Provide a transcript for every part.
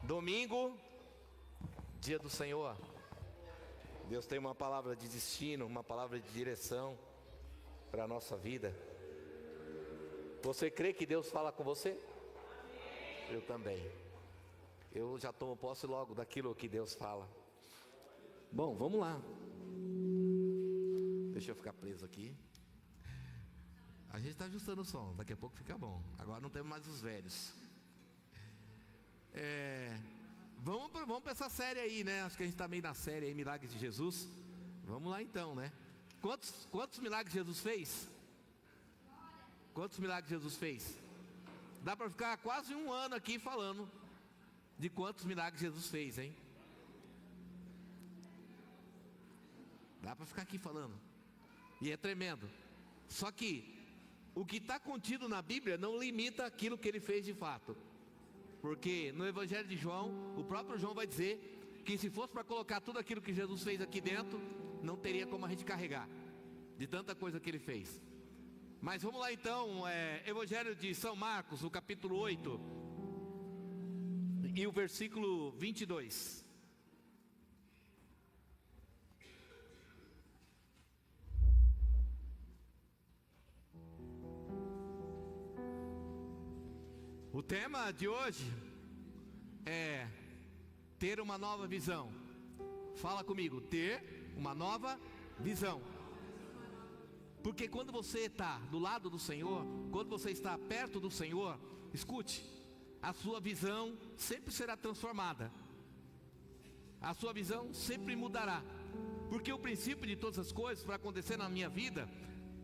Domingo, dia do Senhor. Deus tem uma palavra de destino, uma palavra de direção para a nossa vida. Você crê que Deus fala com você? Eu também. Eu já tomo posse logo daquilo que Deus fala. Bom, vamos lá. Deixa eu ficar preso aqui. A gente está ajustando o som, daqui a pouco fica bom. Agora não temos mais os velhos. Vamos para essa série aí, né? Acho que a gente está meio na série aí, Milagres de Jesus. Vamos lá então, né? Quantos milagres Jesus fez? Quantos milagres Jesus fez? Dá para ficar quase um ano aqui falando de quantos milagres Jesus fez, hein? Dá para ficar aqui falando. E é tremendo. Só que o que está contido na Bíblia não limita aquilo que ele fez de fato. Porque no Evangelho de João, o próprio João vai dizer que se fosse para colocar tudo aquilo que Jesus fez aqui dentro, não teria como a gente carregar, de tanta coisa que ele fez. Mas vamos lá então, Evangelho de São Marcos, o capítulo 8, e o versículo 22. O tema de hoje é ter uma nova visão. Fala comigo, ter uma nova visão. Porque quando você está do lado do Senhor, quando você está perto do Senhor, escute, a sua visão sempre será transformada. A sua visão sempre mudará. Porque o princípio de todas as coisas para acontecer na minha vida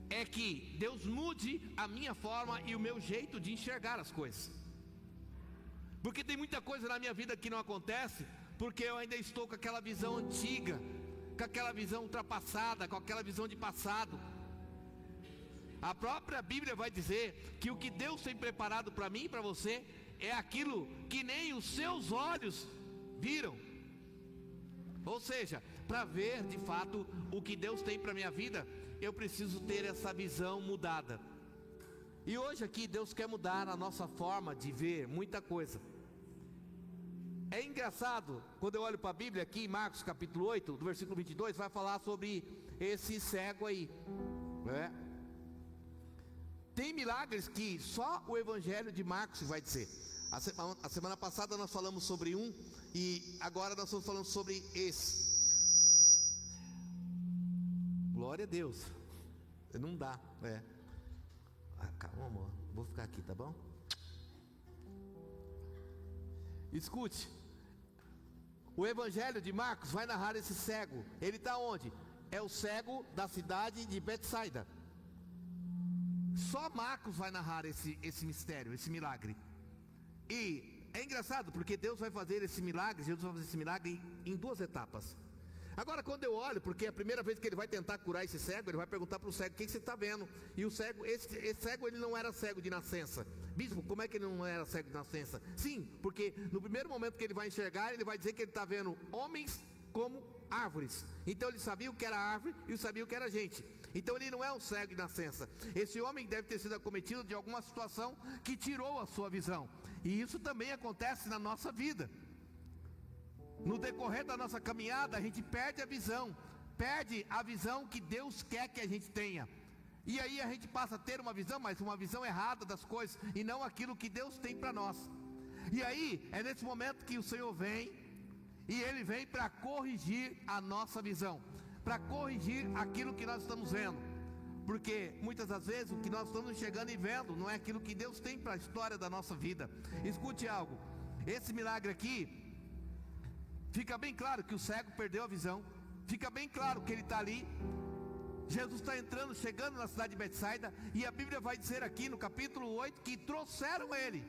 é que Deus mude a minha forma e o meu jeito de enxergar as coisas. Porque tem muita coisa na minha vida que não acontece porque eu ainda estou com aquela visão antiga, com aquela visão ultrapassada, com aquela visão de passado. A própria Bíblia vai dizer que o que Deus tem preparado para mim e para você é aquilo que nem os seus olhos viram. Ou seja, para ver de fato o que Deus tem para a minha vida, eu preciso ter essa visão mudada. E hoje aqui Deus quer mudar a nossa forma de ver muita coisa. É engraçado, quando eu olho para a Bíblia aqui em Marcos capítulo 8, do versículo 22, vai falar sobre esse cego aí, né? Tem milagres que só o Evangelho de Marcos vai dizer. A semana passada nós falamos sobre um, e agora nós estamos falando sobre esse. Glória a Deus. Não dá, calma, amor, vou ficar aqui, tá bom? Escute, o Evangelho de Marcos vai narrar esse cego. Ele está onde? É o cego da cidade de Betsaida. Só Marcos vai narrar esse mistério, esse milagre. E é engraçado porque Deus vai fazer esse milagre, Jesus vai fazer esse milagre em duas etapas. Agora quando eu olho, porque a primeira vez que ele vai tentar curar esse cego, ele vai perguntar para o cego, o que você está vendo? E o cego, esse cego ele não era cego de nascença. Bispo, como é que ele não era cego de nascença? Sim, porque no primeiro momento que ele vai enxergar, ele vai dizer que ele está vendo homens como árvores. Então ele sabia o que era árvore e sabia o que era gente. Então ele não é um cego de nascença. Esse homem deve ter sido acometido de alguma situação que tirou a sua visão. E isso também acontece na nossa vida. No decorrer da nossa caminhada, a gente perde a visão que Deus quer que a gente tenha. E aí a gente passa a ter uma visão, mas uma visão errada das coisas, e não aquilo que Deus tem para nós. E aí é nesse momento que o Senhor vem, e Ele vem para corrigir a nossa visão, para corrigir aquilo que nós estamos vendo. Porque muitas das vezes o que nós estamos enxergando e vendo não é aquilo que Deus tem para a história da nossa vida. Escute algo, esse milagre aqui, fica bem claro que o cego perdeu a visão. Fica bem claro que ele está ali. Jesus está entrando, chegando na cidade de Betsaida. E a Bíblia vai dizer aqui no capítulo 8 que trouxeram ele.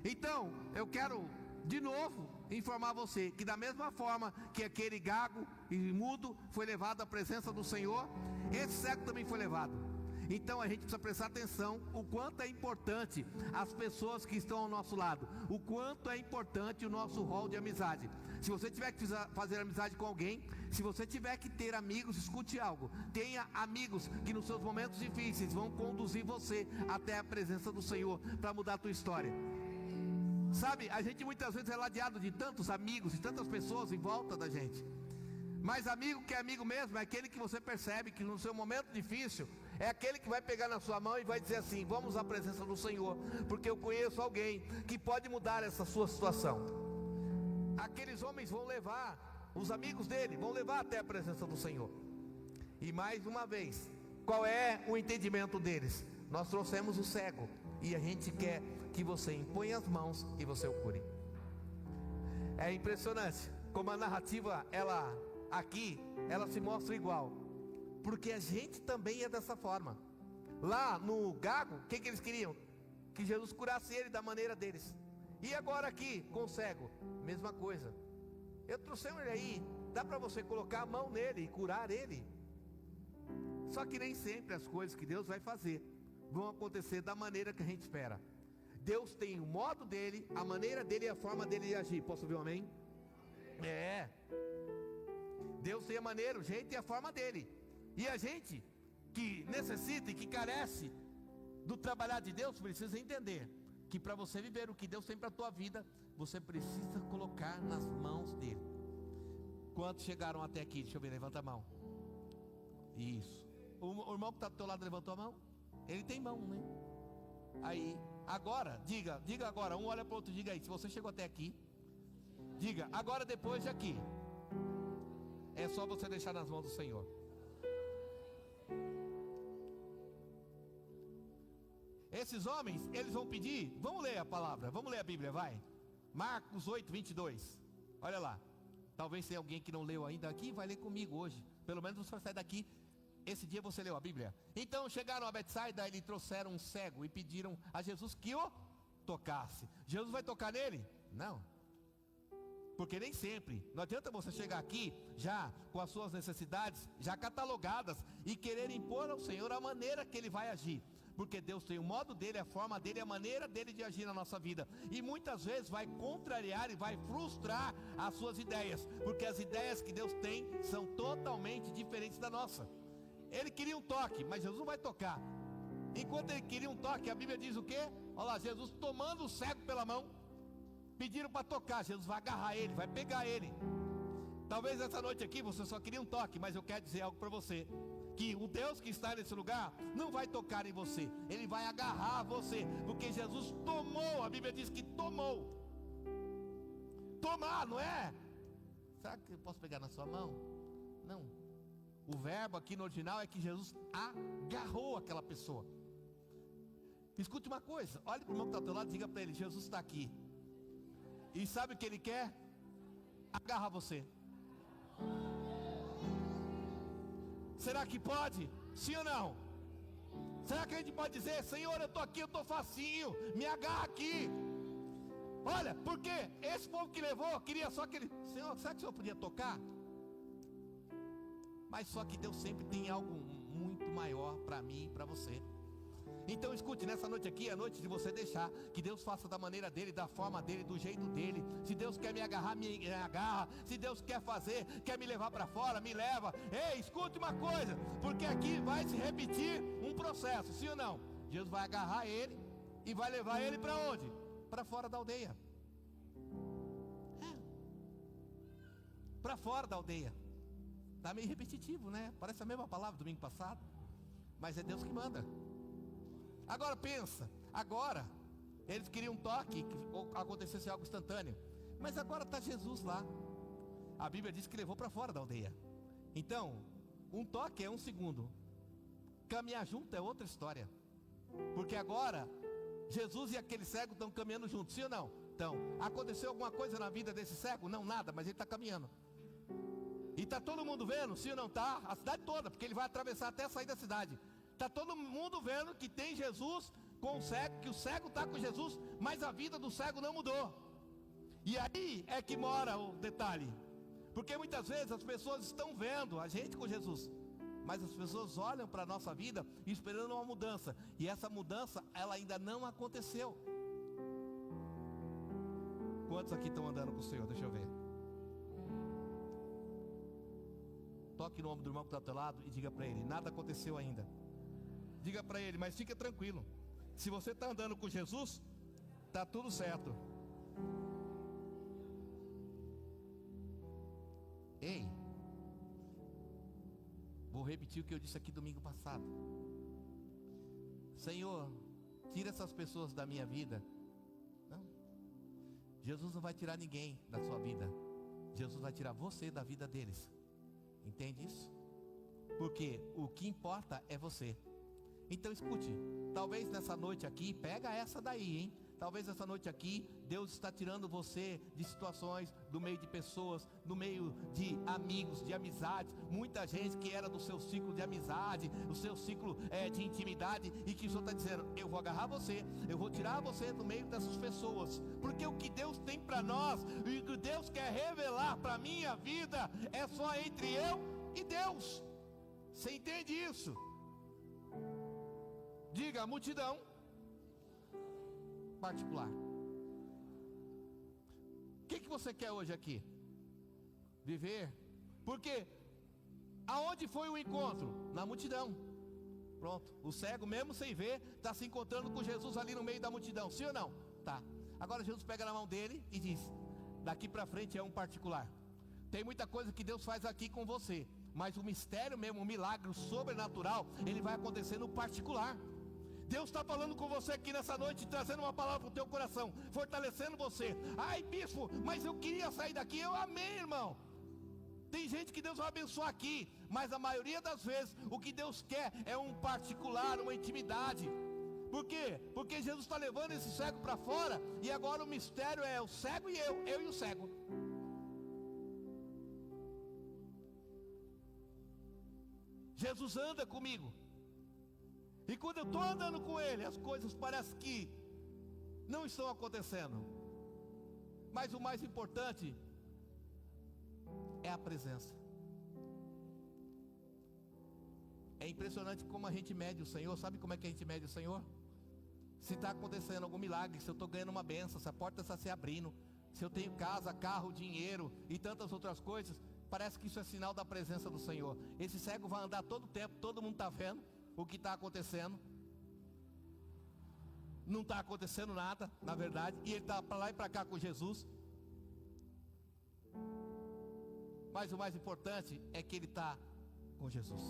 Então, eu quero de novo informar você que da mesma forma que aquele gago e mudo foi levado à presença do Senhor, esse cego também foi levado. Então a gente precisa prestar atenção o quanto é importante as pessoas que estão ao nosso lado, o quanto é importante o nosso rol de amizade. Se você tiver que fazer amizade com alguém, se você tiver que ter amigos, escute algo, tenha amigos que nos seus momentos difíceis vão conduzir você até a presença do Senhor para mudar a tua história. Sabe, a gente muitas vezes é ladeado de tantos amigos, de tantas pessoas em volta da gente. Mas amigo que é amigo mesmo é aquele que você percebe que no seu momento difícil é aquele que vai pegar na sua mão e vai dizer assim: vamos à presença do Senhor, porque eu conheço alguém que pode mudar essa sua situação. Aqueles homens vão levar, os amigos dele vão levar até a presença do Senhor. E mais uma vez, qual é o entendimento deles? Nós trouxemos o cego e a gente quer que você imponha as mãos e você o cure. É impressionante como a narrativa, aqui ela se mostra igual, porque a gente também é dessa forma. Lá no Gago, o que eles queriam? Que Jesus curasse ele da maneira deles. E agora aqui com o cego, mesma coisa. Eu trouxe ele aí, dá para você colocar a mão nele e curar ele. Só que nem sempre as coisas que Deus vai fazer vão acontecer da maneira que a gente espera. Deus tem o modo dele, a maneira dele e a forma dele de agir. Posso ouvir um amém? Deus tem a maneira, o jeito e a forma dele. E a gente que necessita e que carece do trabalhar de Deus precisa entender que para você viver o que Deus tem para a tua vida, você precisa colocar nas mãos dele. Quantos chegaram até aqui? Deixa eu ver, levanta a mão. Isso. O irmão que está do teu lado levantou a mão? Ele tem mão, né? Aí, agora, diga agora, um olha para o outro, diga aí, se você chegou até aqui, diga, agora depois de aqui, é só você deixar nas mãos do Senhor. Esses homens, eles vão pedir, vamos ler a palavra, vamos ler a Bíblia, vai. Marcos 8, 22, olha lá. Talvez tenha alguém que não leu ainda aqui, vai ler comigo hoje. Pelo menos você vai sair daqui. Esse dia você leu a Bíblia. Então chegaram a Betsaida e lhe trouxeram um cego e pediram a Jesus que o tocasse. Jesus vai tocar nele? Não. Porque nem sempre. Não adianta você chegar aqui já com as suas necessidades já catalogadas e querer impor ao Senhor a maneira que ele vai agir. Porque Deus tem o modo dele, a forma dele, a maneira dele de agir na nossa vida. E muitas vezes vai contrariar e vai frustrar as suas ideias. Porque as ideias que Deus tem são totalmente diferentes da nossa. Ele queria um toque, mas Jesus não vai tocar. Enquanto ele queria um toque, a Bíblia diz o quê? Olha lá, Jesus tomando o cego pela mão. Pediram para tocar, Jesus vai agarrar ele, vai pegar ele. Talvez essa noite aqui você só queria um toque, mas eu quero dizer algo para você. Que o Deus que está nesse lugar não vai tocar em você, ele vai agarrar você, porque Jesus tomou, a Bíblia diz que tomou. Tomar, não é? Será que eu posso pegar na sua mão? Não. O verbo aqui no original é que Jesus agarrou aquela pessoa. Escute uma coisa, olhe para o irmão que está ao teu lado e diga para ele: Jesus está aqui. E sabe o que ele quer? Agarra você. Será que pode? Sim ou não? Será que a gente pode dizer: Senhor, eu estou aqui, eu estou facinho, me agarra aqui? Olha, porque esse povo que levou queria só que ele: Senhor, será que o Senhor podia tocar? Mas só que Deus sempre tem algo muito maior para mim e para você. Então escute, nessa noite aqui é a noite de você deixar que Deus faça da maneira dele, da forma dele, do jeito dele. Se Deus quer me agarrar, me agarra. Se Deus quer fazer, quer me levar para fora, me leva. Ei, escute uma coisa, porque aqui vai se repetir um processo, sim ou não? Jesus vai agarrar ele e vai levar ele para onde? Para fora da aldeia. Para fora da aldeia. Está meio repetitivo, né? Parece a mesma palavra do domingo passado. Mas é Deus que manda. Agora pensa, agora eles queriam um toque, que acontecesse algo instantâneo. Mas agora está Jesus lá. A Bíblia diz que levou para fora da aldeia. Então, um toque é um segundo. Caminhar junto é outra história. Porque agora, Jesus e aquele cego estão caminhando juntos, sim ou não? Então, aconteceu alguma coisa na vida desse cego? Não, nada, mas ele está caminhando. E está todo mundo vendo, sim ou não? Está a cidade toda, porque ele vai atravessar até sair da cidade. Está todo mundo vendo que tem Jesus com o cego, que o cego está com Jesus, mas a vida do cego não mudou. E aí é que mora o detalhe. Porque muitas vezes as pessoas estão vendo a gente com Jesus, mas as pessoas olham para a nossa vida esperando uma mudança. E essa mudança, ela ainda não aconteceu. Quantos aqui estão andando com o Senhor? Deixa eu ver. Toque no ombro do irmão que está ao teu lado e diga para ele: nada aconteceu ainda. Diga para ele: mas fica tranquilo. Se você está andando com Jesus, está tudo certo. Ei, vou repetir o que eu disse aqui domingo passado. Senhor, tira essas pessoas da minha vida. Não, Jesus não vai tirar ninguém da sua vida. Jesus vai tirar você da vida deles. Entende isso? Porque o que importa é você. Então escute, talvez nessa noite aqui, pega essa daí, hein? Talvez nessa noite aqui, Deus está tirando você de situações, do meio de pessoas, no meio de amigos, de amizades. Muita gente que era do seu ciclo de amizade, o seu ciclo de intimidade, e que o Senhor está dizendo, eu vou agarrar você, eu vou tirar você do meio dessas pessoas. Porque o que Deus tem para nós, e o que Deus quer revelar para a minha vida, é só entre eu e Deus. Você entende isso? Diga, multidão particular. O que você quer hoje aqui? Viver? Porque aonde foi o encontro? Na multidão. Pronto, o cego mesmo sem ver está se encontrando com Jesus ali no meio da multidão, sim ou não? Tá. Agora Jesus pega na mão dele e diz, daqui para frente é um particular. Tem muita coisa que Deus faz aqui com você, mas o mistério mesmo, o milagre, o sobrenatural, ele vai acontecer no particular. Deus está falando com você aqui nessa noite, trazendo uma palavra para o teu coração, fortalecendo você. Ai, bispo, mas eu queria sair daqui. Eu amei, irmão. Tem gente que Deus vai abençoar aqui, mas a maioria das vezes o que Deus quer é um particular, uma intimidade. Por quê? Porque Jesus está levando esse cego para fora, e agora o mistério é o cego e eu e o cego. Jesus anda comigo. E quando eu estou andando com Ele, as coisas parecem que não estão acontecendo. Mas o mais importante é a presença. É impressionante como a gente mede o Senhor. Sabe como é que a gente mede o Senhor? Se está acontecendo algum milagre, se eu estou ganhando uma bênção, se a porta está se abrindo, se eu tenho casa, carro, dinheiro e tantas outras coisas, parece que isso é sinal da presença do Senhor. Esse cego vai andar todo o tempo, todo mundo está vendo o que está acontecendo. Não está acontecendo nada, na verdade, e ele está para lá e para cá com Jesus. Mas o mais importante é que ele está com Jesus.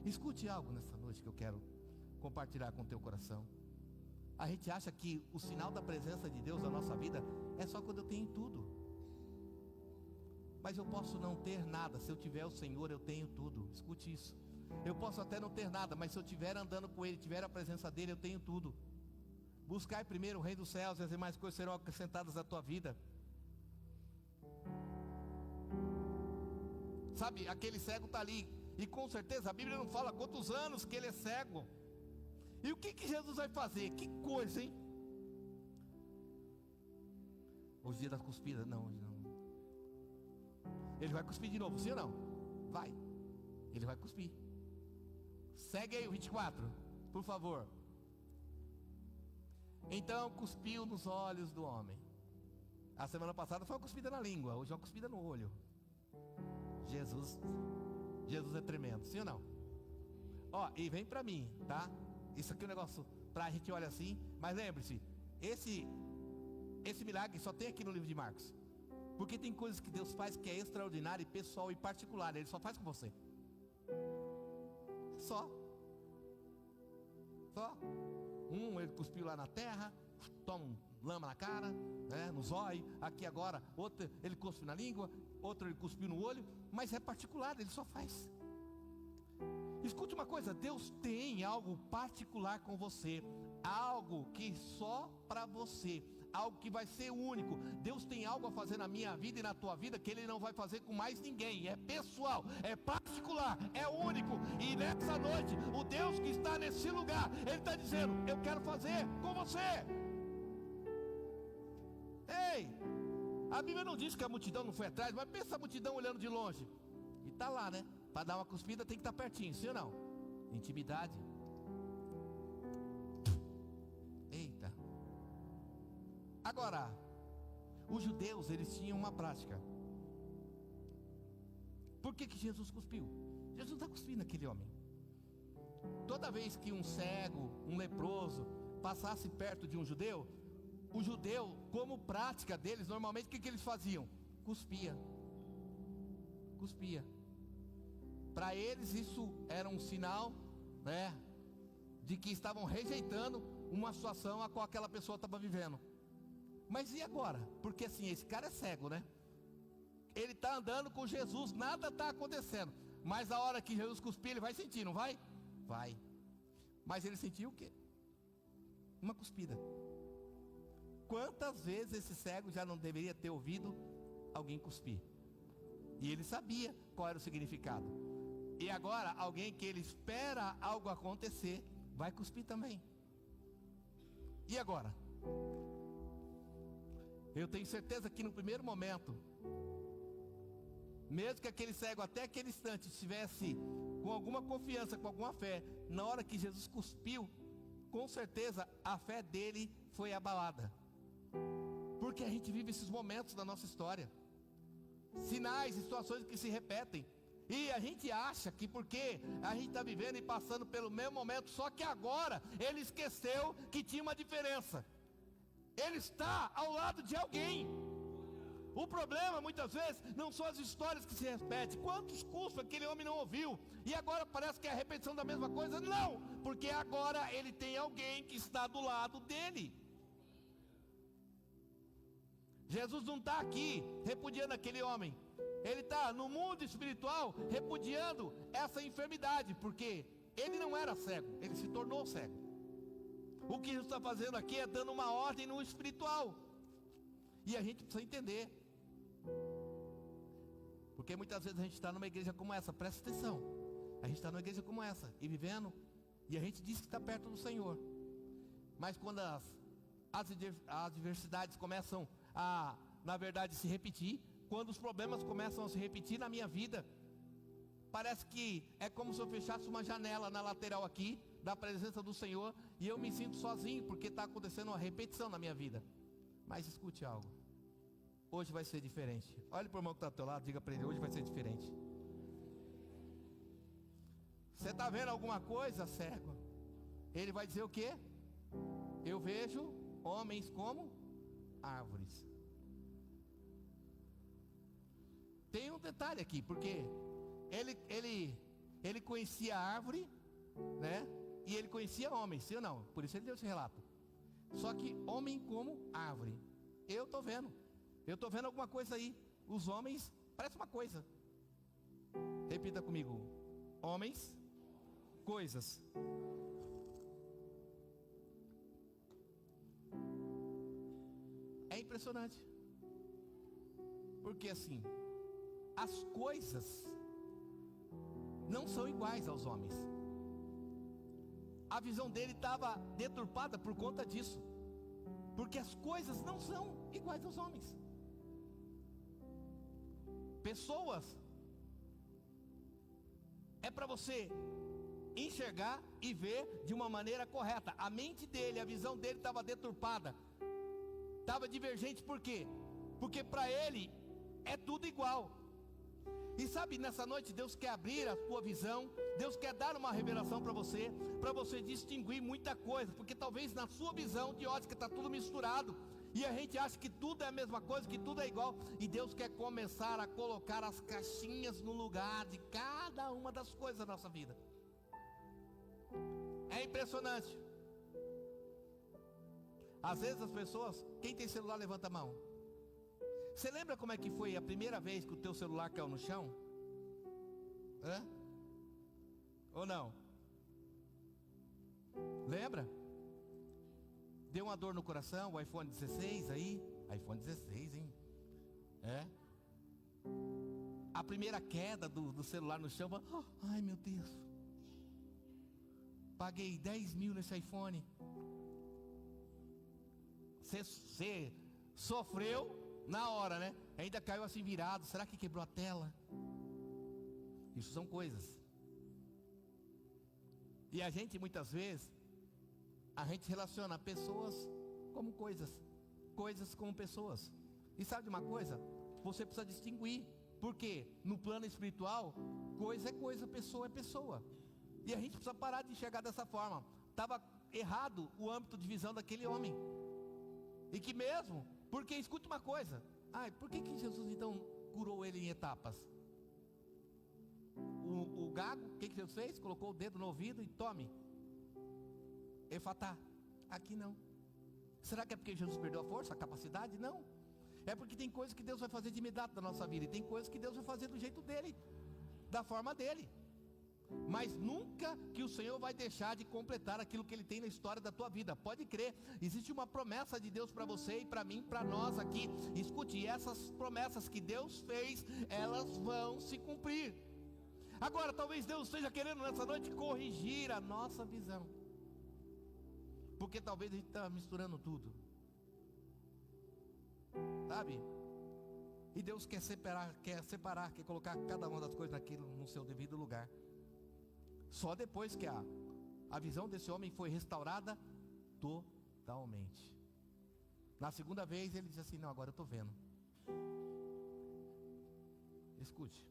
Escute algo nessa noite que eu quero compartilhar com o teu coração. A gente acha que o sinal da presença de Deus na nossa vida é só quando eu tenho tudo. Mas eu posso não ter nada, se eu tiver o Senhor eu tenho tudo. Escute isso. Eu posso até não ter nada, mas se eu estiver andando com Ele, tiver a presença dEle, eu tenho tudo. Buscai primeiro o reino dos céus e as demais coisas serão acrescentadas à tua vida. Sabe, aquele cego está ali, e com certeza a Bíblia não fala quantos anos que ele é cego. E o que Jesus vai fazer? Que coisa, hein? Os dias das cuspidas, não, hoje não. Ele vai cuspir de novo, sim ou não? Vai. Ele vai cuspir. Segue aí o 24, por favor. Então cuspiu nos olhos do homem. A semana passada foi uma cuspida na língua, hoje é uma cuspida no olho. Jesus é tremendo, sim ou não? Ó, e vem pra mim, tá? Isso aqui é um negócio pra gente olhar assim. Mas lembre-se, esse milagre só tem aqui no livro de Marcos. Porque tem coisas que Deus faz que é extraordinário e pessoal e particular. Ele só faz com você. Só. Ele cuspiu lá na terra, toma um lama na cara, né, no zóio. Aqui agora, outro ele cuspiu na língua, outro ele cuspiu no olho. Mas é particular, ele só faz. Escute uma coisa, Deus tem algo particular com você. Algo que só para você. Algo que vai ser único. Deus tem algo a fazer na minha vida e na tua vida que Ele não vai fazer com mais ninguém. É pessoal, é particular, é único. E nessa noite, o Deus que está nesse lugar, Ele está dizendo, eu quero fazer com você. Ei, a Bíblia não diz que a multidão não foi atrás, mas pensa a multidão olhando de longe. E está lá, né? Para dar uma cuspida tem que estar pertinho, sim ou não? Intimidade. Eita. Agora, os judeus, eles tinham uma prática. Por que Jesus cuspiu? Jesus não está cuspindo aquele homem. Toda vez que um cego, um leproso, passasse perto de um judeu, o judeu, como prática deles, normalmente o que eles faziam? Cuspia. cuspia. Para eles isso era um sinal, né, de que estavam rejeitando uma situação a qual aquela pessoa estava vivendo. Mas e agora? Porque assim, esse cara é cego, né? Ele está andando com Jesus, nada está acontecendo. Mas a hora que Jesus cuspir, ele vai sentir, não vai? Vai. Mas ele sentiu o quê? Uma cuspida. Quantas vezes esse cego já não deveria ter ouvido alguém cuspir? E ele sabia qual era o significado. E agora, alguém que ele espera algo acontecer, vai cuspir também. E agora? Eu tenho certeza que no primeiro momento, mesmo que aquele cego até aquele instante estivesse com alguma confiança, com alguma fé, na hora que Jesus cuspiu, com certeza a fé dele foi abalada. Porque a gente vive esses momentos da nossa história, sinais, situações que se repetem, e a gente acha que porque a gente está vivendo e passando pelo mesmo momento, só que agora ele esqueceu que tinha uma diferença. Ele está ao lado de alguém. O problema muitas vezes não são as histórias que se repetem. Quantos custos aquele homem não ouviu? E agora parece que é a repetição da mesma coisa? Não, porque agora ele tem alguém que está do lado dele. Jesus não está aqui repudiando aquele homem. Ele está no mundo espiritual repudiando essa enfermidade, porque ele não era cego, ele se tornou cego. O que Jesus está fazendo aqui é dando uma ordem no espiritual. E a gente precisa entender. Porque muitas vezes a gente está numa igreja como essa, presta atenção. A gente está numa igreja como essa, e vivendo, e a gente diz que está perto do Senhor. Mas quando as adversidades começam a, na verdade, se repetir, quando os problemas começam a se repetir na minha vida, parece que é como se eu fechasse uma janela na lateral aqui, da presença do Senhor, e eu me sinto sozinho, porque está acontecendo uma repetição na minha vida. Mas escute algo, hoje vai ser diferente. Olhe para o irmão que está ao teu lado, diga para ele, hoje vai ser diferente. Você está vendo alguma coisa, cego? Ele vai dizer o quê? Eu vejo homens como árvores. Tem um detalhe aqui, porque ele conhecia a árvore, né? E ele conhecia homens, sim ou não? Por isso ele deu esse relato. Só que homem como árvore. Eu estou vendo alguma coisa aí. Os homens, parece uma coisa. Repita comigo. Homens, coisas. É impressionante. Porque assim, as coisas não são iguais aos homens. A visão dele estava deturpada por conta disso. Porque as coisas não são iguais aos homens. Pessoas é para você enxergar e ver de uma maneira correta. A mente dele, a visão dele estava deturpada, estava divergente. Por quê? Porque para ele é tudo igual. E sabe, nessa noite Deus quer abrir a tua visão. Deus quer dar uma revelação para você distinguir muita coisa. Porque talvez na sua visão de ótica está tudo misturado, e a gente acha que tudo é a mesma coisa, que tudo é igual. E Deus quer começar a colocar as caixinhas no lugar de cada uma das coisas da nossa vida. É impressionante. Às vezes as pessoas, quem tem celular levanta a mão. Você lembra como é que foi a primeira vez que o teu celular caiu no chão? Hã? Ou não? Lembra? Deu uma dor no coração, o iPhone 16 aí. iPhone 16, hein? É? A primeira queda do celular no chão. Ai meu Deus. Paguei 10 mil nesse iPhone. Você sofreu na hora, né? Ainda caiu assim virado. Será que quebrou a tela? Isso são coisas. E a gente muitas vezes, a gente relaciona pessoas como coisas, coisas como pessoas. E sabe de uma coisa? Você precisa distinguir. Porque no plano espiritual, coisa é coisa, pessoa é pessoa. E a gente precisa parar de enxergar dessa forma. Estava errado o âmbito de visão daquele homem. E que mesmo, porque escute uma coisa. Por que Jesus então curou ele em etapas? O gago, o que Deus fez? Colocou o dedo no ouvido e tome. Efatá. Aqui não. Será que é porque Jesus perdeu a força, a capacidade? Não. É porque tem coisas que Deus vai fazer de imediato na nossa vida. E tem coisas que Deus vai fazer do jeito dele, da forma dele. Mas nunca que o Senhor vai deixar de completar aquilo que Ele tem na história da tua vida. Pode crer, existe uma promessa de Deus para você e para mim, para nós aqui. Escute, essas promessas que Deus fez, elas vão se cumprir. Agora, talvez Deus esteja querendo nessa noite corrigir a nossa visão, porque talvez a gente está misturando tudo, sabe? E Deus quer separar, quer colocar cada uma das coisas naquilo no seu devido lugar. Só depois que a visão desse homem foi restaurada totalmente. Na segunda vez ele disse assim: não, agora eu estou vendo. Escute,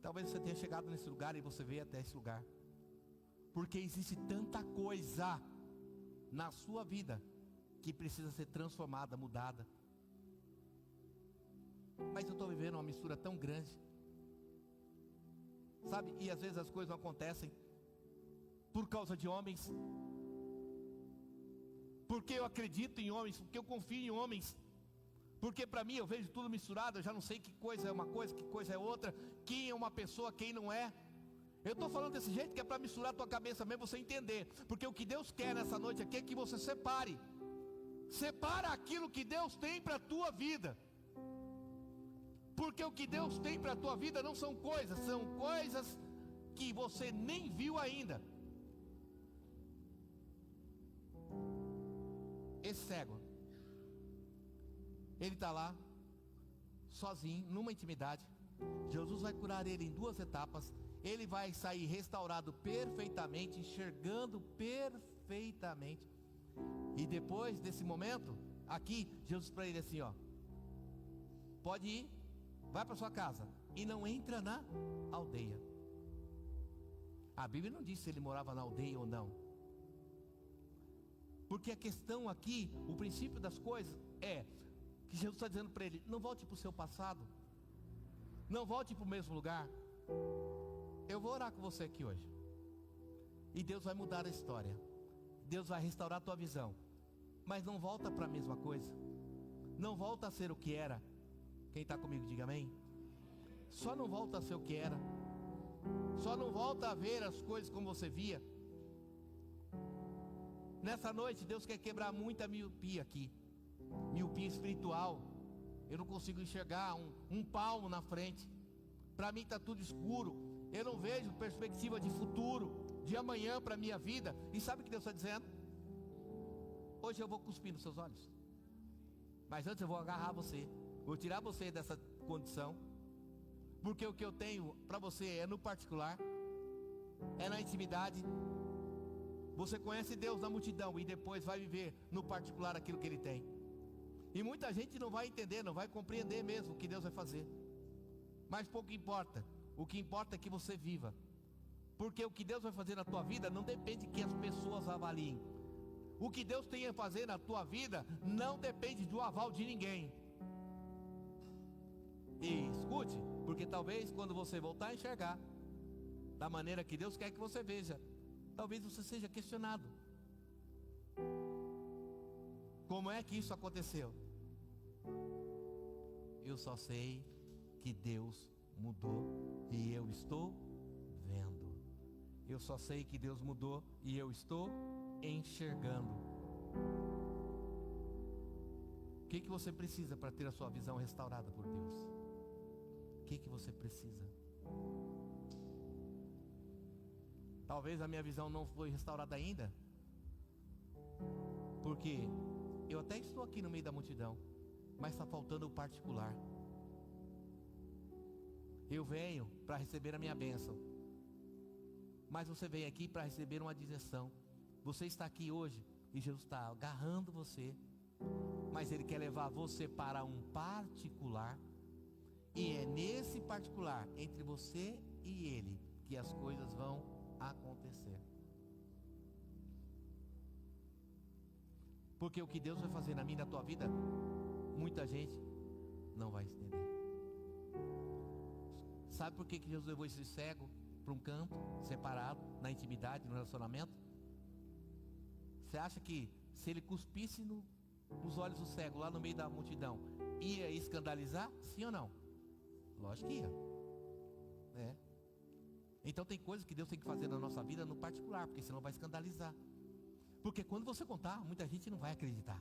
talvez você tenha chegado nesse lugar e você veio até esse lugar porque existe tanta coisa na sua vida que precisa ser transformada, mudada. Mas eu estou vivendo uma mistura tão grande, sabe? E às vezes as coisas não acontecem por causa de homens, porque eu acredito em homens, porque eu confio em homens, porque para mim eu vejo tudo misturado, eu já não sei que coisa é uma coisa, que coisa é outra, quem é uma pessoa, quem não é. Eu estou falando desse jeito que é para misturar a tua cabeça mesmo, você entender. Porque o que Deus quer nessa noite aqui é que você separe. Separa aquilo que Deus tem para a tua vida. Porque o que Deus tem para a tua vida não são coisas que você nem viu ainda. Esse cego, ele está lá, sozinho, numa intimidade. Jesus vai curar ele em 2 etapas. Ele vai sair restaurado perfeitamente, enxergando perfeitamente. E depois desse momento, aqui, Jesus para ele assim, ó: pode ir, vai para sua casa e não entra na aldeia. A Bíblia não diz se ele morava na aldeia ou não, porque a questão aqui, o princípio das coisas é que Jesus está dizendo para ele: não volte para o seu passado, não volte para o mesmo lugar. Eu vou orar com você aqui hoje, e Deus vai mudar a história, Deus vai restaurar a tua visão. Mas não volta para a mesma coisa, não volta a ser o que era. Quem está comigo diga amém. Só não volta a ser o que era, só não volta a ver as coisas como você via. Nessa noite Deus quer quebrar muita miopia aqui, miopia espiritual. Eu não consigo enxergar um palmo na frente, para mim está tudo escuro. Eu não vejo perspectiva de futuro, de amanhã para a minha vida. E sabe o que Deus está dizendo? Hoje eu vou cuspir nos seus olhos, mas antes eu vou agarrar você, vou tirar você dessa condição. Porque o que eu tenho para você é no particular, é na intimidade. Você conhece Deus na multidão e depois vai viver no particular aquilo que Ele tem. E muita gente não vai entender, não vai compreender mesmo o que Deus vai fazer. Mas pouco importa. O que importa é que você viva. Porque o que Deus vai fazer na tua vida não depende que as pessoas avaliem. O que Deus tem a fazer na tua vida não depende do aval de ninguém. E escute, porque talvez quando você voltar a enxergar da maneira que Deus quer que você veja, talvez você seja questionado: como é que isso aconteceu? Eu só sei que Deus mudou e eu estou vendo. Eu só sei que Deus mudou e eu estou enxergando. O que você precisa para ter a sua visão restaurada por Deus? O que você precisa? Talvez a minha visão não foi restaurada ainda, porque eu até estou aqui no meio da multidão, mas está faltando o particular. Eu venho para receber a minha bênção, mas você vem aqui para receber uma direção. Você está aqui hoje e Jesus está agarrando você, mas Ele quer levar você para um particular. E é nesse particular, entre você e Ele, que as coisas vão acontecer. Porque o que Deus vai fazer na minha e na tua vida, muita gente não vai entender. Sabe por que Jesus levou esse cego para um campo, separado, na intimidade, no relacionamento? Você acha que se ele cuspisse nos olhos do cego, lá no meio da multidão, ia escandalizar? Sim ou não? Lógico que ia. Então tem coisas que Deus tem que fazer na nossa vida no particular, porque senão vai escandalizar. Porque quando você contar, muita gente não vai acreditar.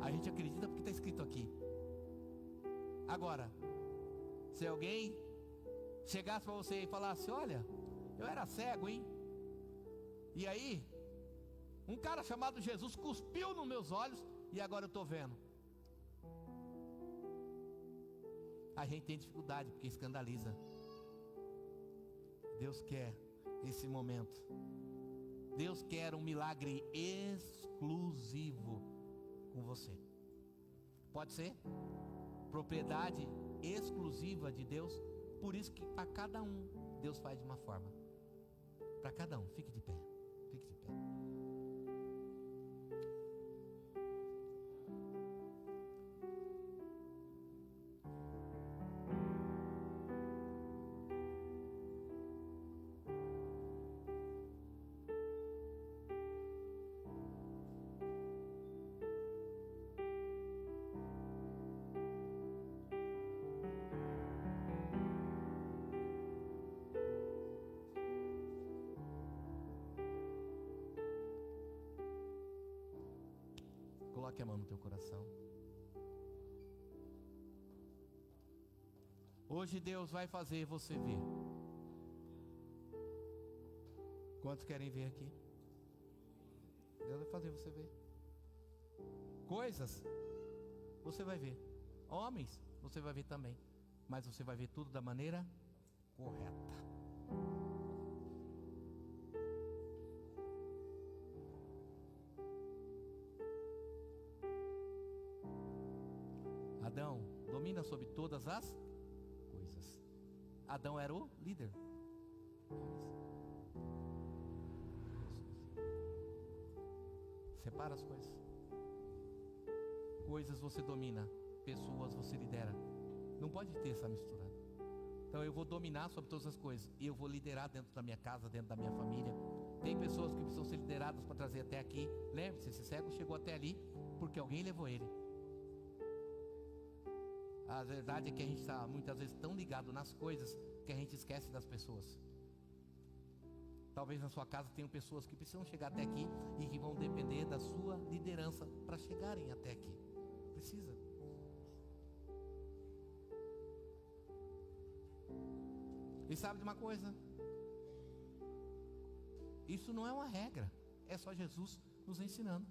A gente acredita porque está escrito aqui. Agora, se alguém chegasse para você e falasse: olha, eu era cego, hein? E aí, um cara chamado Jesus cuspiu nos meus olhos e agora eu estou vendo. A gente tem dificuldade porque escandaliza. Deus quer esse momento. Deus quer um milagre exclusivo com você. Pode ser? Propriedade exclusiva de Deus. Por isso que para cada um Deus faz de uma forma. Para cada um, fique de pé. Fique de pé. Coloque a mão no teu coração. Hoje Deus vai fazer você ver. Quantos querem ver aqui? Deus vai fazer você ver. Coisas, você vai ver. Homens, você vai ver também. Mas você vai ver tudo da maneira correta. Adão domina sobre todas as coisas. Adão era o líder. Separa as coisas. Coisas você domina, pessoas você lidera. Não pode ter essa mistura. Então eu vou dominar sobre todas as coisas e eu vou liderar dentro da minha casa, dentro da minha família. Tem pessoas que precisam ser lideradas para trazer até aqui. Lembre-se, esse cego chegou até ali porque alguém levou ele. A verdade é que a gente está muitas vezes tão ligado nas coisas que a gente esquece das pessoas. Talvez na sua casa tenham pessoas que precisam chegar até aqui e que vão depender da sua liderança para chegarem até aqui. Precisa. E sabe de uma coisa? Isso não é uma regra. É só Jesus nos ensinando.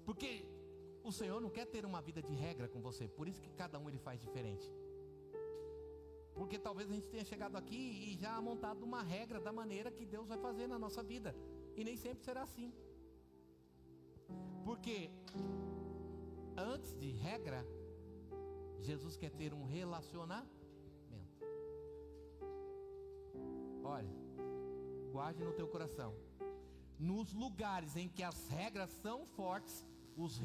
Porque o Senhor não quer ter uma vida de regra com você. Por isso que cada um ele faz diferente. Porque talvez a gente tenha chegado aqui e já montado uma regra da maneira que Deus vai fazer na nossa vida. E nem sempre será assim. Porque antes de regra, Jesus quer ter um relacionamento. Olha, guarde no teu coração. Nos lugares em que as regras são fortes, os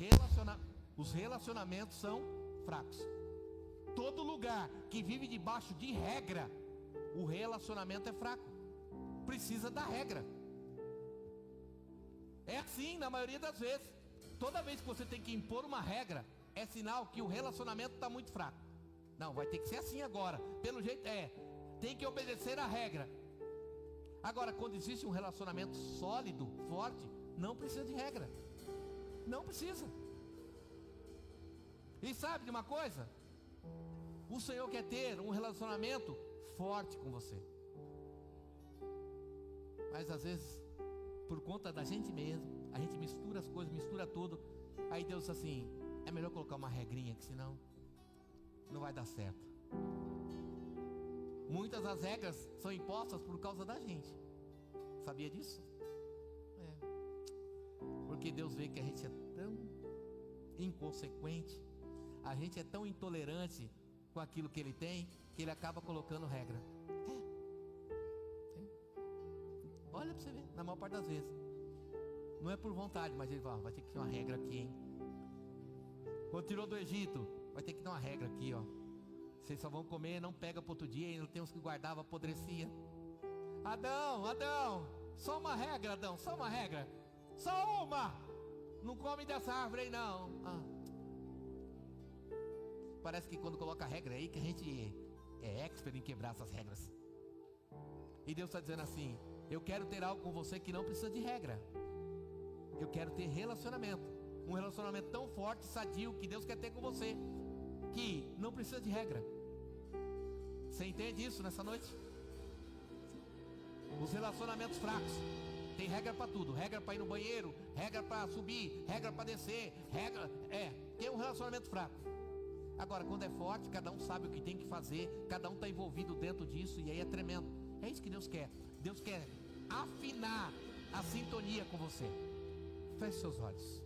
relacionamentos são fracos. Todo lugar que vive debaixo de regra, o relacionamento é fraco. Precisa da regra. É assim na maioria das vezes. Toda vez que você tem que impor uma regra, é sinal que o relacionamento está muito fraco. Não, vai ter que ser assim agora. Pelo jeito tem que obedecer a regra. Agora, quando existe um relacionamento sólido, forte, não precisa de regra. Não precisa. E sabe de uma coisa? O Senhor quer ter um relacionamento forte com você. Mas às vezes, por conta da gente mesmo, a gente mistura as coisas, mistura tudo. Aí Deus diz assim: é melhor colocar uma regrinha, que senão não vai dar certo. Muitas das regras são impostas por causa da gente. Sabia disso? Porque Deus vê que a gente é tão inconsequente, a gente é tão intolerante com aquilo que Ele tem, que Ele acaba colocando regra. Olha pra você ver, na maior parte das vezes. Não é por vontade, mas Ele fala: vai ter que ter uma regra aqui, hein? Quando tirou do Egito, vai ter que ter uma regra aqui, ó. Vocês só vão comer, não pega para outro dia, ainda tem uns que guardavam, apodrecia. Adão, só uma regra, Adão, só uma regra. Só uma! Não come dessa árvore aí não. Parece que quando coloca regra aí, que a gente é expert em quebrar essas regras. E Deus está dizendo assim: eu quero ter algo com você que não precisa de regra. Eu quero ter relacionamento. Um relacionamento tão forte, sadio, que Deus quer ter com você, que não precisa de regra. Você entende isso nessa noite? Os relacionamentos fracos tem regra para tudo. Regra para ir no banheiro, regra para subir, regra para descer, tem um relacionamento fraco. Agora, quando é forte, cada um sabe o que tem que fazer, cada um está envolvido dentro disso, e aí é tremendo. É isso que Deus quer. Deus quer afinar a sintonia com você. Feche seus olhos.